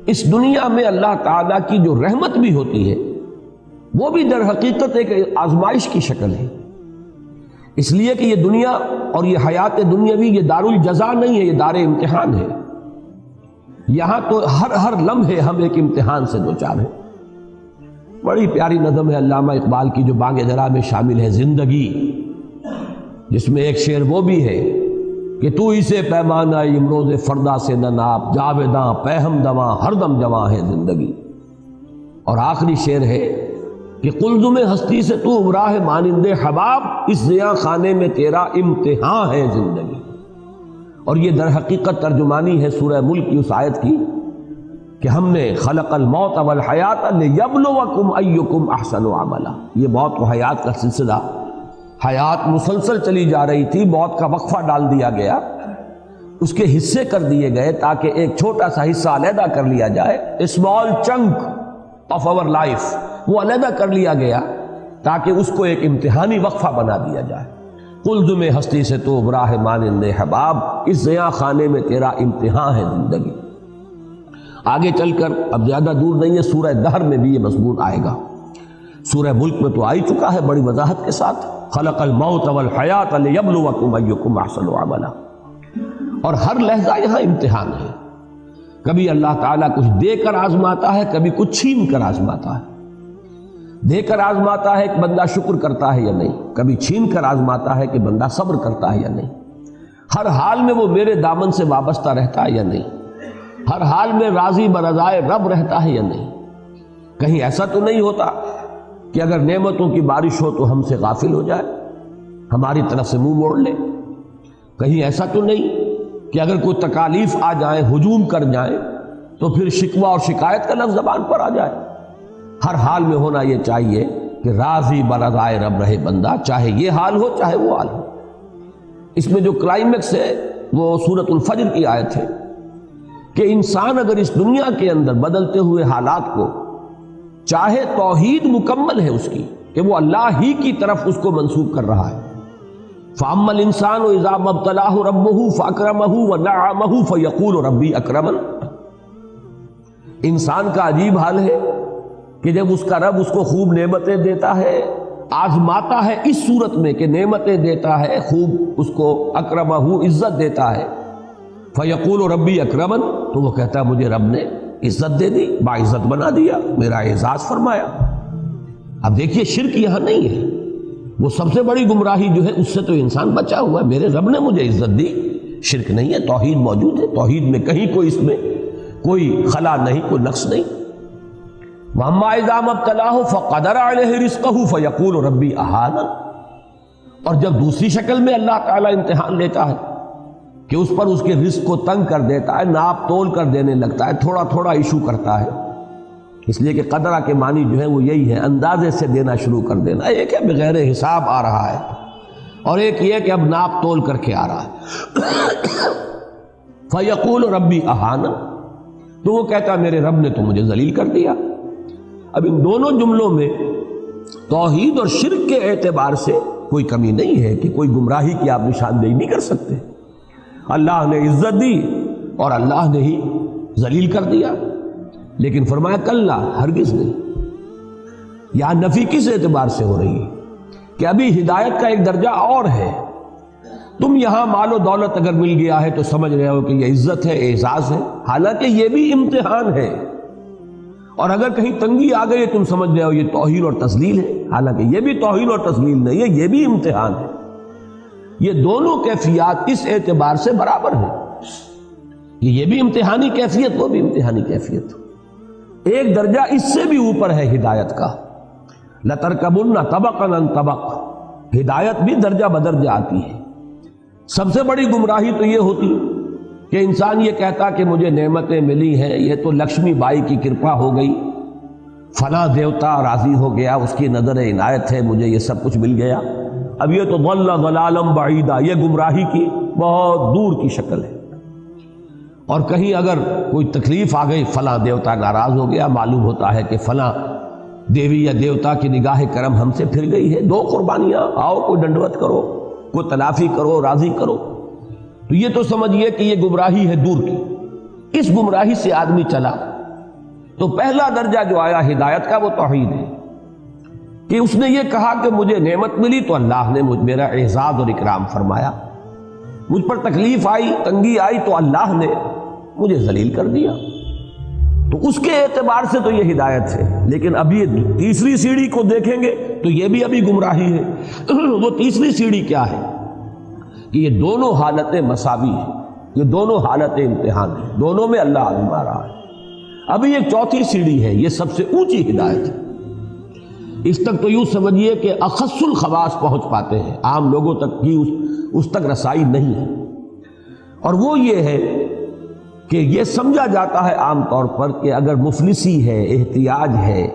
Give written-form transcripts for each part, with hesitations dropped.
اس دنیا میں اللہ تعالیٰ کی جو رحمت بھی ہوتی ہے وہ بھی در حقیقت ایک آزمائش کی شکل ہے، اس لیے کہ یہ دنیا اور یہ حیات دنیاوی یہ دار الجزا نہیں ہے، یہ دار امتحان ہے۔ یہاں تو ہر لمحے ہم ایک امتحان سے دوچار ہیں۔ بڑی پیاری نظم ہے علامہ اقبال کی جو بانگ درا میں شامل ہے، زندگی، جس میں ایک شعر وہ بھی ہے کہ تو اسے پیمانہ امروز فردا سے نہ ناپ، جاویداں پہم دواں ہر دم جواں ہے زندگی۔ اور آخری شعر ہے کہ قلزم ہستی سے تو امراہ مانند حباب، اس زیاں خانے میں تیرا امتحان ہے زندگی۔ اور یہ در حقیقت ترجمانی ہے سورہ ملک کی اس آیت کی کہ ہم نے خلق الموت والحیات لیبلوکم ایکم احسن عملا۔ یہ موت و حیات کا سلسلہ، حیات مسلسل چلی جا رہی تھی، موت کا وقفہ ڈال دیا گیا، اس کے حصے کر دیے گئے تاکہ ایک چھوٹا سا حصہ علیحدہ کر لیا جائے، small chunk of our life, وہ علیحدہ کر لیا گیا تاکہ اس کو ایک امتحانی وقفہ بنا دیا جائے۔ قلزم ہستی سے تو براہ مانند حباب، اس زیاں خانے میں تیرا امتحان ہے زندگی۔ آگے چل کر اب زیادہ دور نہیں ہے، سورہ دہر میں بھی یہ مضمون آئے گا، سورہ ملک میں تو آ ہی چکا ہے بڑی وضاحت کے ساتھ، خلق الموت والحیات لیبلوکم ایکم احسن عملا۔ اور ہر لحظہ یہاں امتحان ہے، کبھی اللہ تعالیٰ کچھ دے کر آزماتا ہے، کبھی کچھ چھین کر آزماتا ہے۔ دے کر آزماتا ہے کہ بندہ شکر کرتا ہے یا نہیں، کبھی چھین کر آزماتا ہے کہ بندہ صبر کرتا ہے یا نہیں۔ ہر حال میں وہ میرے دامن سے وابستہ رہتا ہے یا نہیں، ہر حال میں راضی برضائے رب رہتا ہے یا نہیں۔ کہیں ایسا تو نہیں ہوتا کہ اگر نعمتوں کی بارش ہو تو ہم سے غافل ہو جائے، ہماری طرف سے منہ موڑ لے۔ کہیں ایسا تو نہیں کہ اگر کوئی تکالیف آ جائیں، ہجوم کر جائیں، تو پھر شکوہ اور شکایت کا لفظ زبان پر آ جائے۔ ہر حال میں ہونا یہ چاہیے کہ راضی برضائے رب رہے بندہ، چاہے یہ حال ہو چاہے وہ حال ہو۔ اس میں جو کلائمیکس ہے وہ سورۃ الفجر کی آیت ہے کہ انسان اگر اس دنیا کے اندر بدلتے ہوئے حالات کو چاہے، توحید مکمل ہے اس کی کہ وہ اللہ ہی کی طرف اس کو منسوب کر رہا ہے۔ فَأَمَّا الْإِنسَانُ إِذَا مَا ابْتَلَاهُ رَبُّهُ فَأَكْرَمَهُ وَنَعَّمَهُ فَيَقُولُ رَبِّي أَكْرَمَنِ۔ انسان کا عجیب حال ہے کہ جب اس کا رب اس کو خوب نعمتیں دیتا ہے، آزماتا ہے اس صورت میں کہ نعمتیں دیتا ہے، خوب اس کو اکرمہ عزت دیتا ہے، فَيَقُولُ رَبِّي أَكْرَمَنِ، تو وہ کہتا ہے مجھے رب نے عزت دے دی، باعزت بنا دیا، میرا اعزاز فرمایا۔ اب دیکھیے شرک یہاں نہیں ہے، وہ سب سے بڑی گمراہی جو ہے اس سے تو انسان بچا ہوا ہے، میرے رب نے مجھے عزت دی۔ شرک نہیں ہے، توحید موجود ہے، توحید میں کہیں کوئی اس میں کوئی خلا نہیں، کوئی نقص نہیں۔ وَأَمَّا إِذَا مَا ابْتَلَاهُ فَقَدَرَ عَلَيْهِ رِزْقَهُ فَيَقُولُ رَبِّي أَهَانَنِ۔ اور جب دوسری شکل میں اللہ تعالیٰ امتحان لیتا ہے کہ اس پر اس کے رزق کو تنگ کر دیتا ہے، ناپ تول کر دینے لگتا ہے، تھوڑا تھوڑا ایشو کرتا ہے، اس لیے کہ قدرہ کے معنی جو ہے وہ یہی ہے، اندازے سے دینا شروع کر دینا۔ ایک ہے بغیر حساب آ رہا ہے، اور ایک یہ کہ اب ناپ تول کر کے آ رہا ہے۔ فَيَقُولُ رَبِّي أَهَانَنِ، تو وہ کہتا ہے میرے رب نے تو مجھے ذلیل کر دیا۔ اب ان دونوں جملوں میں توحید اور شرک کے اعتبار سے کوئی کمی نہیں ہے کہ کوئی گمراہی کی آپ نشاندہی نہیں کر سکتے۔ اللہ نے عزت دی اور اللہ نے ہی ذلیل کر دیا، لیکن فرمایا کلا، ہرگز نہیں۔ یہاں نفی کس اعتبار سے ہو رہی ہے کہ ابھی ہدایت کا ایک درجہ اور ہے۔ تم یہاں مال و دولت اگر مل گیا ہے تو سمجھ رہے ہو کہ یہ عزت ہے، اعزاز ہے، حالانکہ یہ بھی امتحان ہے۔ اور اگر کہیں تنگی آ گئی تم سمجھ رہے ہو یہ توہین اور تذلیل ہے، حالانکہ یہ بھی توہین اور تذلیل نہیں ہے، یہ بھی امتحان ہے۔ یہ دونوں کیفیات اس اعتبار سے برابر ہیں، یہ بھی امتحانی کیفیت، وہ بھی امتحانی کیفیت۔ ایک درجہ اس سے بھی اوپر ہے ہدایت کا، لَتَرْكَبُنَّ طَبَقًا عَنْ طَبَقٍ، ہدایت بھی درجہ بدرجہ آتی ہے۔ سب سے بڑی گمراہی تو یہ ہوتی کہ انسان یہ کہتا کہ مجھے نعمتیں ملی ہیں، یہ تو لکشمی بائی کی کرپا ہو گئی، فلاں دیوتا راضی ہو گیا، اس کی نظر عنایت ہے، مجھے یہ سب کچھ مل گیا۔ اب یہ تو ضل ضلالا بعیدا، یہ گمراہی کی بہت دور کی شکل ہے۔ اور کہیں اگر کوئی تکلیف آ گئی، فلاں دیوتا ناراض ہو گیا، معلوم ہوتا ہے کہ فلاں دیوی یا دیوتا کی نگاہ کرم ہم سے پھر گئی ہے، دو قربانیاں، آؤ کوئی ڈنڈوت کرو، کوئی تلافی کرو، راضی کرو۔ تو یہ تو سمجھیے کہ یہ گمراہی ہے دور کی۔ اس گمراہی سے آدمی چلا تو پہلا درجہ جو آیا ہدایت کا وہ توحید ہے کہ اس نے یہ کہا کہ مجھے نعمت ملی تو اللہ نے میرا اعزاز اور اکرام فرمایا، مجھ پر تکلیف آئی، تنگی آئی تو اللہ نے مجھے ذلیل کر دیا، تو اس کے اعتبار سے تو یہ ہدایت ہے۔ لیکن ابھی تیسری سیڑھی کو دیکھیں گے تو یہ بھی ابھی گمراہی ہے۔ وہ تیسری سیڑھی کیا ہے کہ یہ دونوں حالتیں مساوی ہیں، یہ دونوں حالتیں امتحان ہیں، دونوں میں اللہ آزما رہا ہے۔ ابھی ایک چوتھی سیڑھی ہے، یہ سب سے اونچی ہدایت ہے۔ اس تک تو یوں سمجھیے کہ اخص الخواص پہنچ پاتے ہیں، عام لوگوں تک کی اس تک رسائی نہیں ہے، اور وہ یہ ہے کہ یہ سمجھا جاتا ہے عام طور پر کہ اگر مفلسی ہے، احتیاج ہے،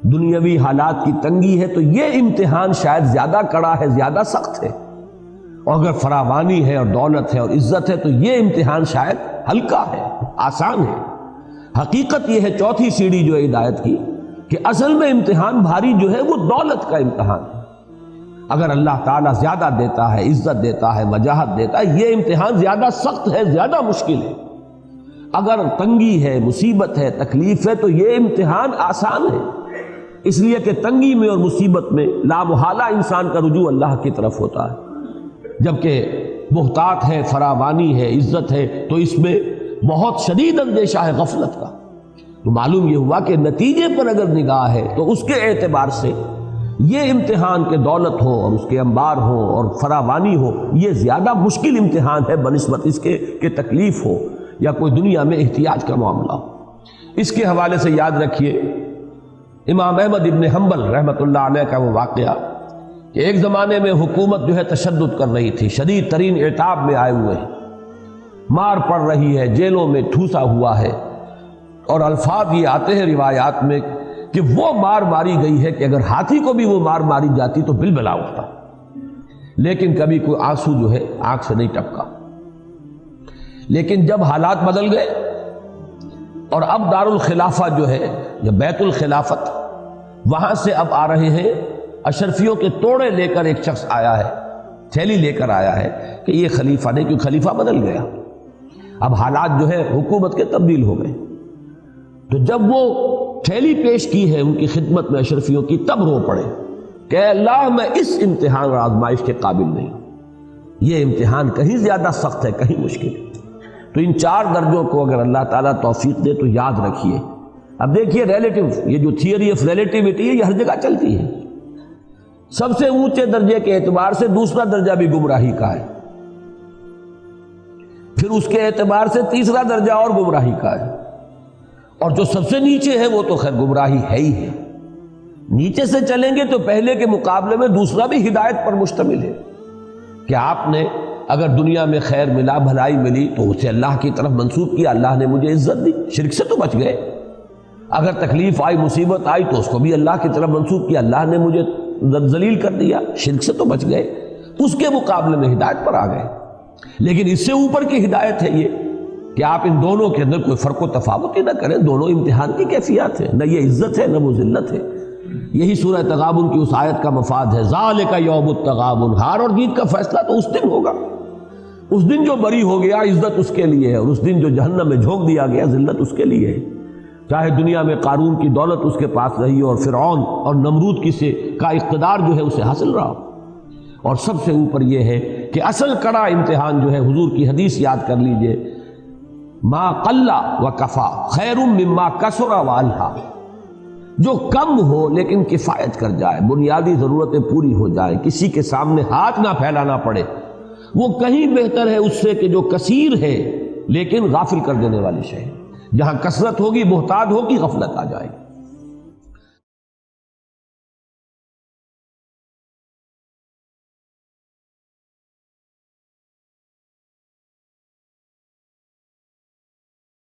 دنیاوی حالات کی تنگی ہے تو یہ امتحان شاید زیادہ کڑا ہے، زیادہ سخت ہے، اور اگر فراوانی ہے اور دولت ہے اور عزت ہے تو یہ امتحان شاید ہلکا ہے، آسان ہے۔ حقیقت یہ ہے چوتھی سیڑھی جو ہے ہدایت کی کہ اصل میں امتحان بھاری جو ہے وہ دولت کا امتحان ہے۔ اگر اللہ تعالیٰ زیادہ دیتا ہے، عزت دیتا ہے، وجاہت دیتا ہے، یہ امتحان زیادہ سخت ہے، زیادہ مشکل ہے۔ اگر تنگی ہے، مصیبت ہے، تکلیف ہے تو یہ امتحان آسان ہے، اس لیے کہ تنگی میں اور مصیبت میں لامحالہ انسان کا رجوع اللہ کی طرف ہوتا ہے، جبکہ محتاط ہے، فراوانی ہے، عزت ہے تو اس میں بہت شدید اندیشہ ہے غفلت کا۔ تو معلوم یہ ہوا کہ نتیجے پر اگر نگاہ ہے تو اس کے اعتبار سے یہ امتحان کے دولت ہو اور اس کے انبار ہو اور فراوانی ہو، یہ زیادہ مشکل امتحان ہے بنسبت اس کے کہ تکلیف ہو یا کوئی دنیا میں احتیاج کا معاملہ ہو۔ اس کے حوالے سے یاد رکھیے امام احمد ابن حنبل رحمۃ اللہ علیہ کا وہ واقعہ کہ ایک زمانے میں حکومت جو ہے تشدد کر رہی تھی، شدید ترین عتاب میں آئے ہوئے ہیں، مار پڑ رہی ہے، جیلوں میں ٹھوسا ہوا ہے، اور الفاظ یہ آتے ہیں روایات میں کہ وہ مار ماری گئی ہے کہ اگر ہاتھی کو بھی وہ مار ماری جاتی تو بلبلا اٹھتا، لیکن کبھی کوئی آنسو جو ہے آنکھ سے نہیں ٹپکا۔ لیکن جب حالات بدل گئے اور اب دارالخلافہ جو ہے یا بیت الخلافت، وہاں سے اب آ رہے ہیں اشرفیوں کے توڑے لے کر، ایک شخص آیا ہے، تھیلی لے کر آیا ہے کہ یہ خلیفہ نہیں، کیونکہ خلیفہ بدل گیا، اب حالات جو ہے حکومت کے تبدیل ہو گئے۔ تو جب وہ تھیلی پیش کی ہے ان کی خدمت میں اشرفیوں کی، تب رو پڑے کہ اے اللہ میں اس امتحان اور آزمائش کے قابل نہیں، یہ امتحان کہیں زیادہ سخت ہے، کہیں مشکل ہے۔ تو ان چار درجوں کو اگر اللہ تعالیٰ توفیق دے تو یاد رکھیے۔ اب دیکھیے ریلیٹیو، یہ جو تھیوری آف ریلیٹیوٹی ہے یہ ہر جگہ چلتی ہے۔ سب سے اونچے درجے کے اعتبار سے دوسرا درجہ بھی گمراہی کا ہے، پھر اس کے اعتبار سے تیسرا درجہ اور گمراہی کا ہے، اور جو سب سے نیچے ہے وہ تو خیر گمراہی ہے ہی ہے۔ نیچے سے چلیں گے تو پہلے کے مقابلے میں دوسرا بھی ہدایت پر مشتمل ہے کہ آپ نے اگر دنیا میں خیر ملا، بھلائی ملی تو اسے اللہ کی طرف منسوب کیا، اللہ نے مجھے عزت دی، شرک سے تو بچ گئے۔ اگر تکلیف آئی، مصیبت آئی تو اس کو بھی اللہ کی طرف منسوب کیا، اللہ نے مجھے ذلیل کر دیا، شرک سے تو بچ گئے، اس کے مقابلے میں ہدایت پر آ گئے۔ لیکن اس سے اوپر کی ہدایت ہے یہ کہ آپ ان دونوں کے اندر کوئی فرق و تفاوت ہی نہ کریں، دونوں امتحان کی کیفیات ہے، نہ یہ عزت ہے نہ وہ ذلت ہے۔ یہی سورہ تغابن کی اس آیت کا مفاد ہے، ذالک یوم التغابن، ہار اور جیت کا فیصلہ تو اس دن ہوگا، اس دن جو بری ہو گیا عزت اس کے لیے ہے، اور اس دن جو جہنم میں جھونک دیا گیا ذلت اس کے لیے ہے، چاہے دنیا میں قارون کی دولت اس کے پاس رہی اور فرعون اور نمرود کا اقتدار جو ہے اسے حاصل رہا۔ اور سب سے اوپر یہ ہے کہ اصل کڑا امتحان جو ہے، حضور کی حدیث یاد کر لیجئے، ما قل و کفا خیر مما کثر و الہا، جو کم ہو لیکن کفایت کر جائے، بنیادی ضرورتیں پوری ہو جائے، کسی کے سامنے ہاتھ نہ پھیلانا پڑے، وہ کہیں بہتر ہے اس سے کہ جو کثیر ہے لیکن غافل کر دینے والی شے۔ جہاں کثرت ہوگی، محتاج ہوگی، غفلت آ جائے گی۔